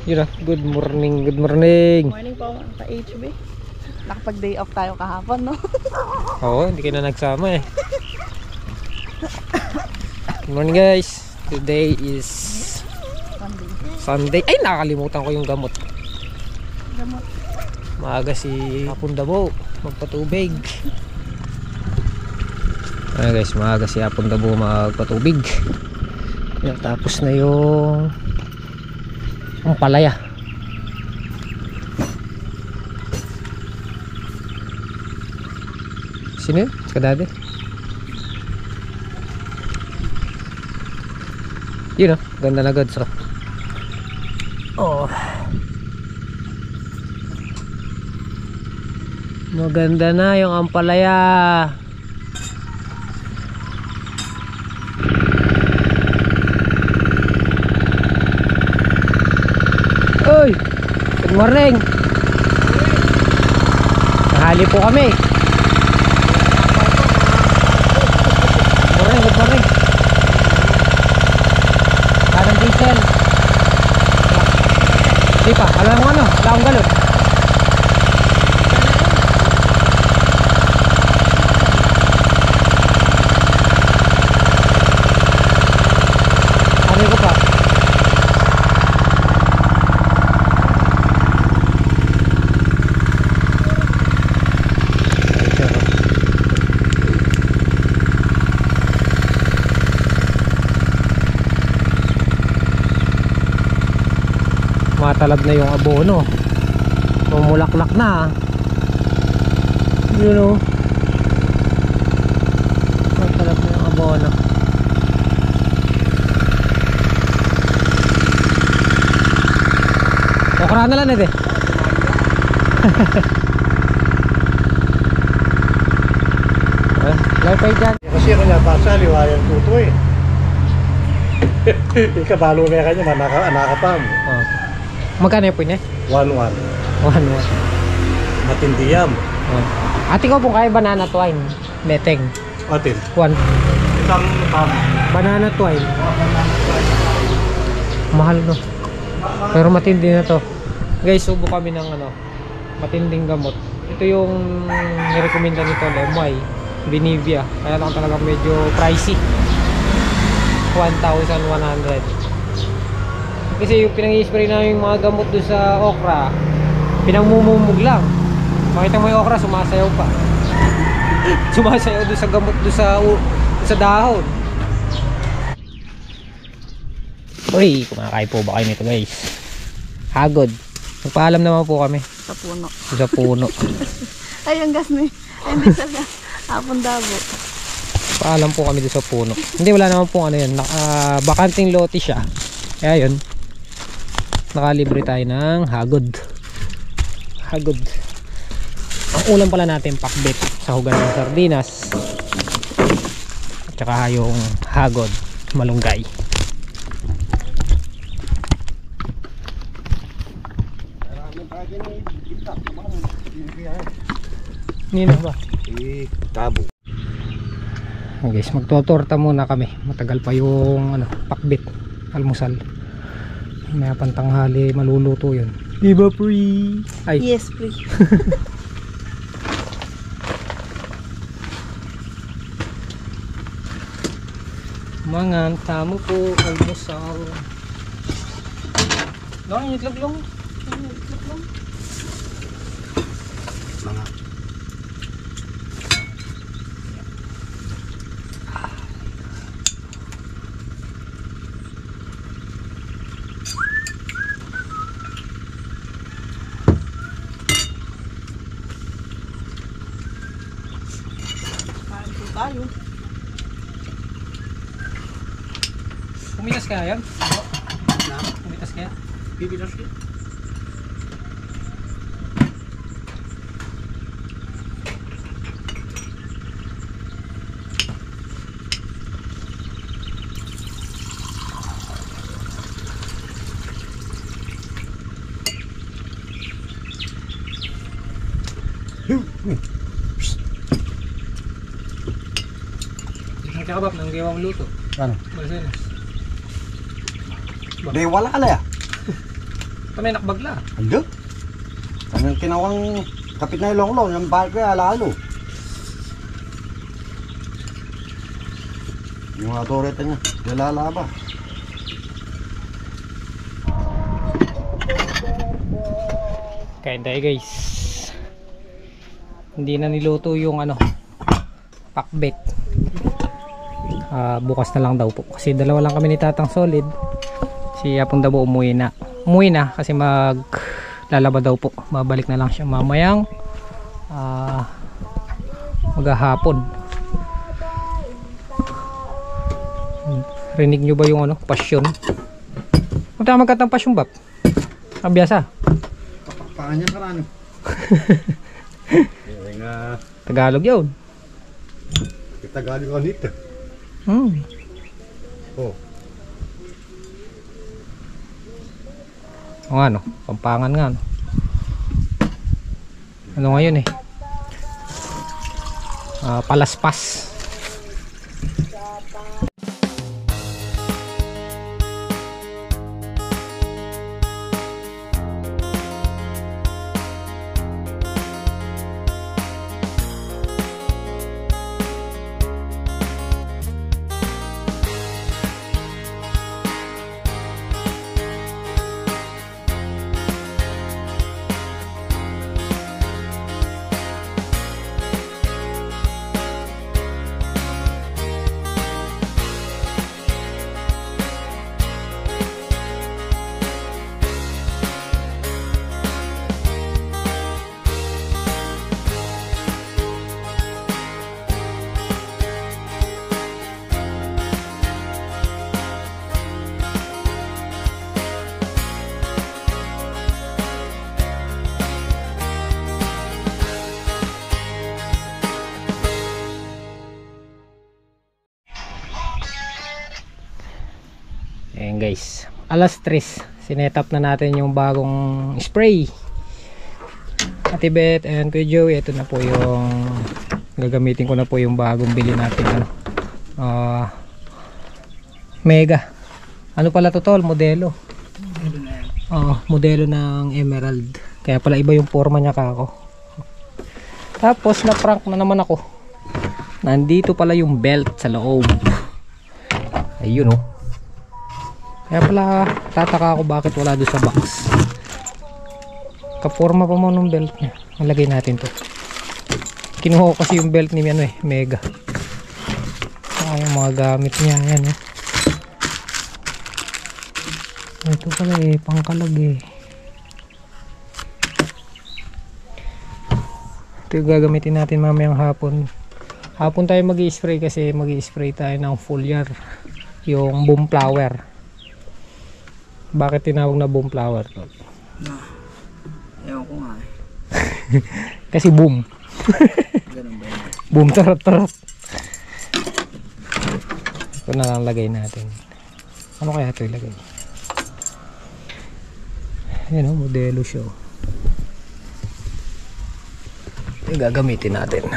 Yun na, good morning, good morning. Morning po mga ka-HB. Nakapag-day off tayo kahapon, no? Oo, hindi kayo na nagsama eh. Good morning guys. Today is Sunday. Ay, nakakalimutan ko yung gamot. Gamot. Maaga si Hapon Dabo magpatubig. Guys, maaga si Hapon Dabo magpatubig. Tapos na yung palaya. Sino yun? Kadade? Yun o, ganda na gods. Oh, maganda na yung ampalaya. Uy, good morning. Nahali po kami. Good morning. Parang diesel. Di pa, alam mo ano, wala akong galon. Ano ko pa? Matalab na yung abono, mamulaklak na, you know. Matalab na yung abono. Okra na lang eh. Lay pa dyan. Kasi ako niya basa, liwayan tuto eh. Ikabalo na kanya, nakapam. Oh. Magkano yung niya? 1-1. 1-1. Matindiyam. Oh. Ate ko kung kaya banana twine. Beteng. Atin. 1. Isang pam. Banana twine. Mahal no. Pero matindi na to. Guys, subo kami ng ano, matinding gamot. Ito yung nirekomenda nito, Lemoy, Benivia. Kaya lang talaga medyo pricey. 1,100. Kasi yung pinang-i-spray namin yung mga gamot doon sa okra, pinangmumumog lang. Makita mo yung okra, sumasayaw pa. Sumasayaw doon sa gamot doon sa dahon. Uy, kumakain po ba kayo nito guys? Hagod. Magpaalam naman po kami. Sa puno. Sa puno. Ay, ang gas ni. Hindi sa Hapon Dabo. Paalam po kami doon sa puno. Hindi, wala naman po ano yun. Bakanting lote siya. Kaya yun, nakalibre tayo ng hagod. Hagod. Ang ulam pala natin pakbet sa hugan ng sardinas. At saka yung hagod, malunggay. Nino ba? Tabo. Guys, magtotorta muna kami. Matagal pa yung ano, pakbet, almusal. May pantanghali maluluto yun. Diba free? Ay. Yes, free. Mga tamo po, almusal. Lang, itlog lang. Mga. Tayo. Pumitas kaya yan? Pumitas kaya? Pipitas ka? Nagkakabap ng gawang luto. Ano? Marcenas. Di wala na ya. Ito may nakbagla. Ando? Kanyang kinawang kapit na ilong-long. Yung bahay ko yung alalo. Yung mga toreta niya. Lalaba. Kain tayo guys. Hindi na niluto yung ano, pakbet. Bukas na lang daw po. Kasi dalawa lang kami ni Tatang Solid. Si Apong Dabo umuwi na. Umuwi na kasi maglalaba daw po. Babalik na lang siya mamayang maghahapon. Rinig nyo ba yung ano, pasyon? Kung tama magkatang pasyon ba? Kabiyasa. Kapakpaan niya karano. Tagalog yun. Tagalog ka dito. Oh. O nga no, Pampangan nga no. Ano ngayon eh? Palaspas. Ayan guys, alas 3 sinetap na natin yung bagong spray. Ate Beth and Kuya Joey, ito na po yung gagamitin ko na po yung bagong bili natin ano, Mega. Ano pala to tol? Modelo. Modelo ng Emerald. Kaya pala iba yung forma niya kako. Tapos na prank na naman ako. Nandito pala yung belt sa loob. Ayun oh. Kaya pala tataka ako bakit wala doon sa box. Kaporma pa mo ng belt niya. Malagay natin to. Kinuha ko kasi yung belt ni ano eh, Mega. Yung mga gamit niya yan eh. Ito pala eh, pangkalag eh. Ito yung gagamitin natin mamayang hapon. Hapon tayo mag-i-spray kasi mag-i-spray tayo ng foliar. Yung boom flower. Bakit tinawag na boom flower? Ewan ko nga eh. Kasi boom. Ganun ba yun? Boom, tarot. Ito na lang lagay natin. Ano kaya ito ilagay? Ayan o, modelo siya. Ito gagamitin natin.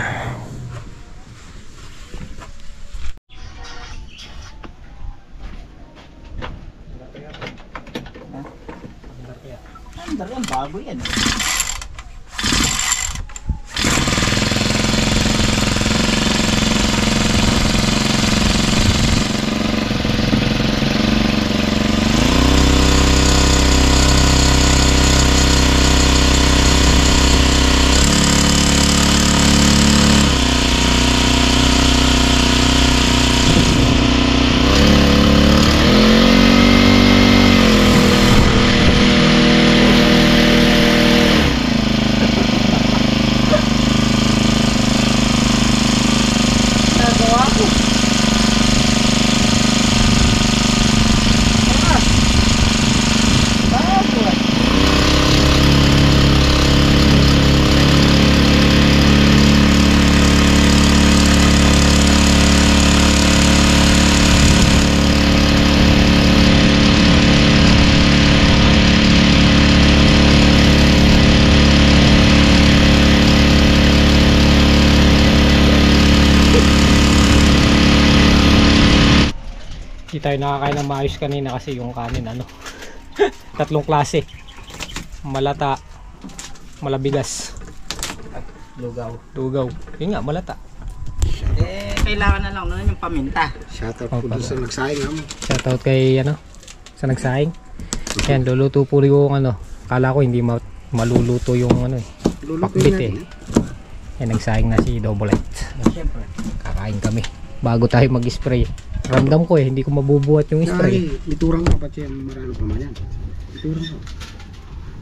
Ang bago yan. Hindi tayo nakakain ng maayos kanina kasi yung kanin ano 3 klase. malata, malabigas, Lugaw. lugaw. Yun nga, malata. Kailangan na lang nun yung paminta. Shoutout Oh, po doon sa nagsayang ha. Shoutout kay sa nagsaing. Yan, luluto po yung kala ko hindi maluluto yung pakbit eh. Yan, nagsaing na si Double Light. Siyempre. Kakain kami bago tayo mag-spray. Ramdam ko hindi ko mabubuhat yung spray. Iturang ka pa siya, marano pa man yan. Iturang ka.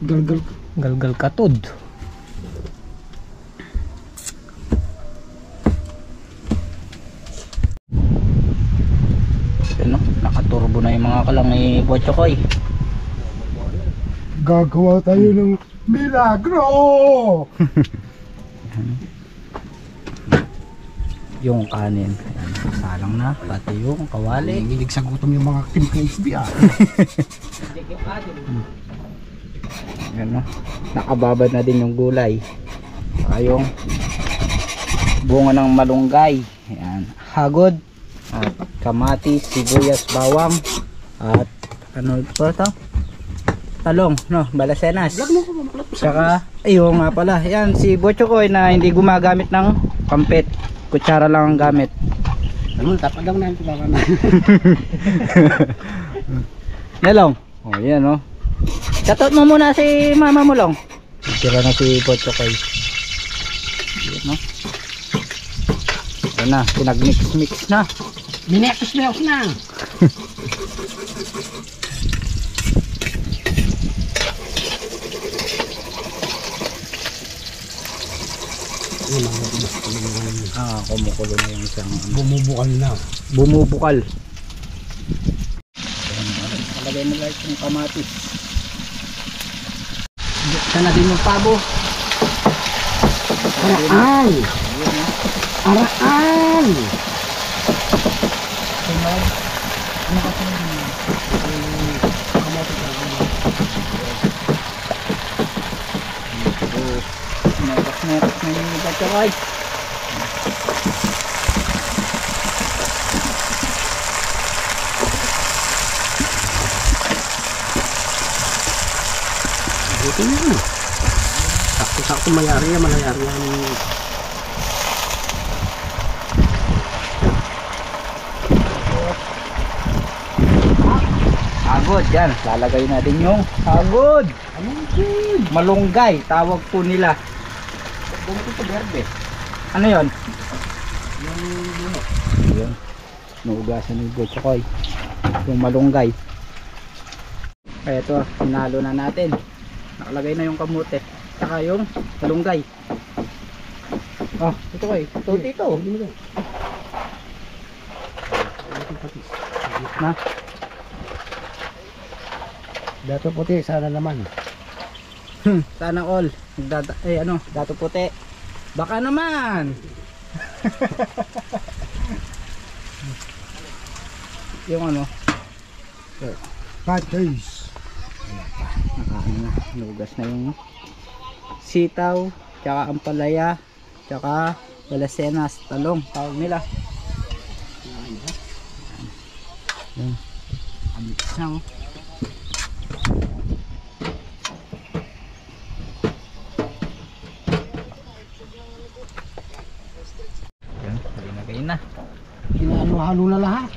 Galgal ka. Galgal katod. Ano? Nakaturbo na yung mga kalang ni Bochokoy. Gagawa tayo ng milagro! Yung kanin. Ayan, salang na. Pati yung kawali. Nanginginig sa gutom yung mga Team KSB ah. Ayan, no? Nakababad na din yung gulay. Saka yung bunga ng malunggay. Ayan. Hagod. At kamatis, sibuyas, bawang. At ano pa ito? Talong, no? Balasenas. Saka, ayun nga pala. Yan, si Bochokoy na hindi gumagamit ng kampet. Kutsara lang ang gamit. Ano, tapad lang na yung baka na. Yalong. Oh, yan, no? Shoutout mo muna si mama mo, Long. Tira na si Bochokoy. Yan, no? Yan na, pinag-mix-mix na. Minekos na! Kumukulo na yung isang Bumubukal na. bumubukal. Palagay mo lang yung kamatis. Buksan na din yung pabo. Araan! Araan! Nekas na yung Bochokoy. Buti na yan. Sakto-sakto mayari yan, malayari yan. Hagod, yan. Lalagay na din yung hagod. Malunggay, tawag po nila. Ano yon? Yung nuugasan ni Bochokoy. Yung malunggay. Kaya ito, hinalo na natin. Nakalagay na yung kamote. Saka yung malunggay. Oh, ito koy. Ito dito. Na? Dato puti, sana naman. Sana all. Dato puti. Baka naman. Yung Patis. nakaano na, lugas na yung sitaw, tsaka ampalaya, tsaka balasenas, talong, tawag nila. Yan. Amix na oh. Yan, linagay na. Hinalo-halo na lahat.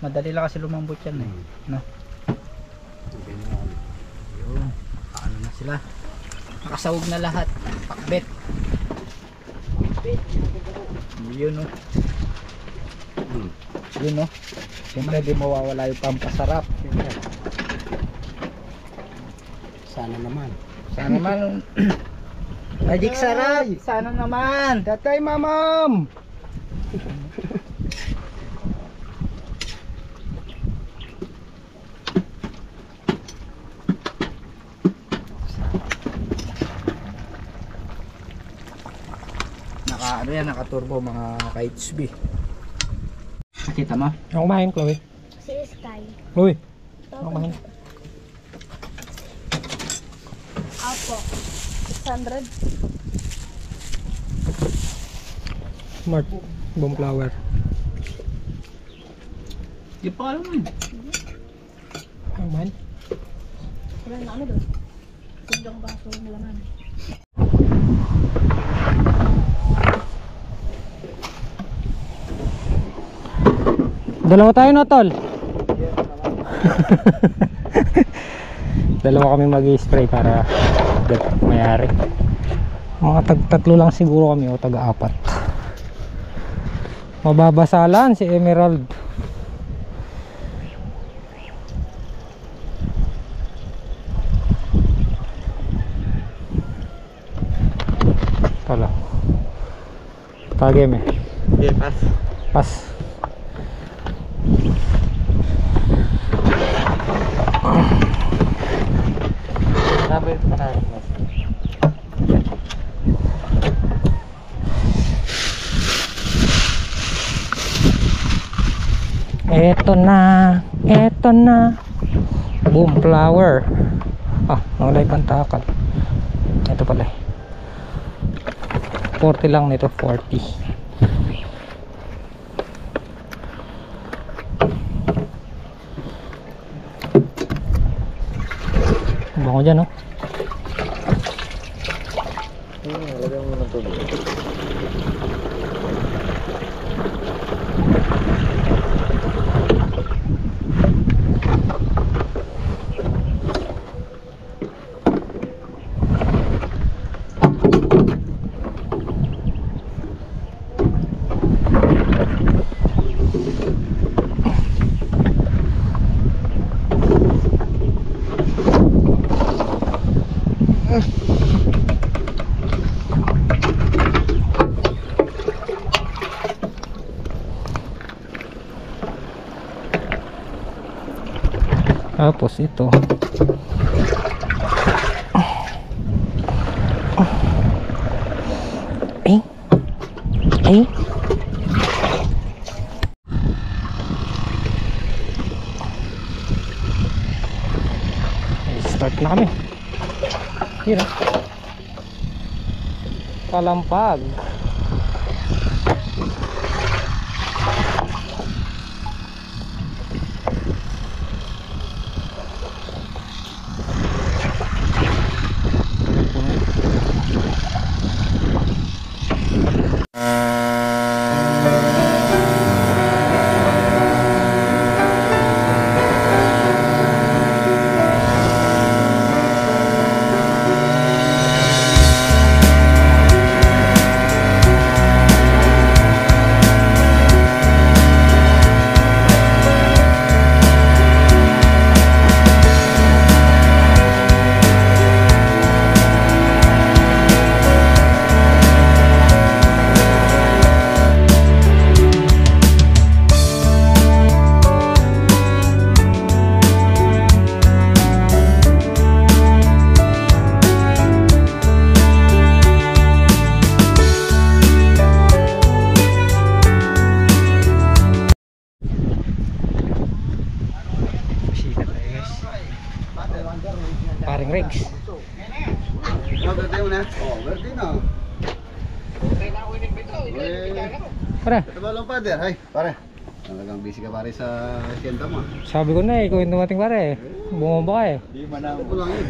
Madali lang kasi lumambot yan eh. No? Yun. Ano na sila. Nakasawog na lahat. Pakbet. Yun o. Yun o. Siyempre di mawawala yung pampasarap. Sana naman. Sana naman. Magic sarap. Sana naman. Tatay mamam! Ano yan, naka-turbo mga ka-HB. Nakita mo? Ako kumain, Chloe. Si Sky. Uy, ako kumain. Apo. 600. Smart. Bomb flower. Di pa alam mo yun. Aman. Wala na ano doon. Sundang baso ng laman. Dalawa tayo na tol. Dalawa kami mag-spray para mayari. Mga tatlo lang siguro kami o tag-apat. Mababasalan si Emerald. Tala. Pageme. Okay, pass. Pas. Sabi pa na. Eto na. Boom flower. Nawala yung pantakal. Ito pala. 40 lang nito, 40. Bango dyan, no? Lagyan mo ng tubig. Tapos ito. Start na kami. Here. Kalampag. Paring Rex. Verde mo na. Verde na. Pare, Ito ba lang father? Hay, pare. Talagang busy ka pare sa kenta mo. sabi ko na ikaw yung dumating pare. Bumaba ka eh. Di man ako lang yun.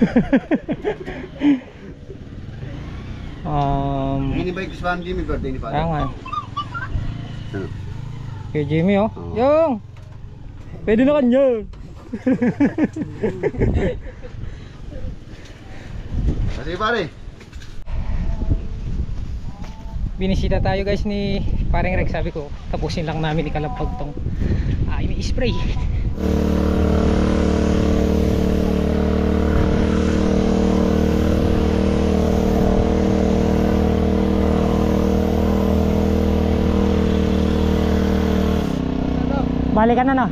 Ini bike sa Jimmy birthday ni Kaya father. nga. Ano? Kay Jimmy oh. Oo. Yung! Pwede na kanya. Kasi pare. Binisita tayo guys ni Paring Rex. Sabi ko tapusin lang namin ni Kalampag tong ini-spray. Balikan na no.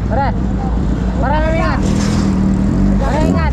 Para ingat. Para ingat.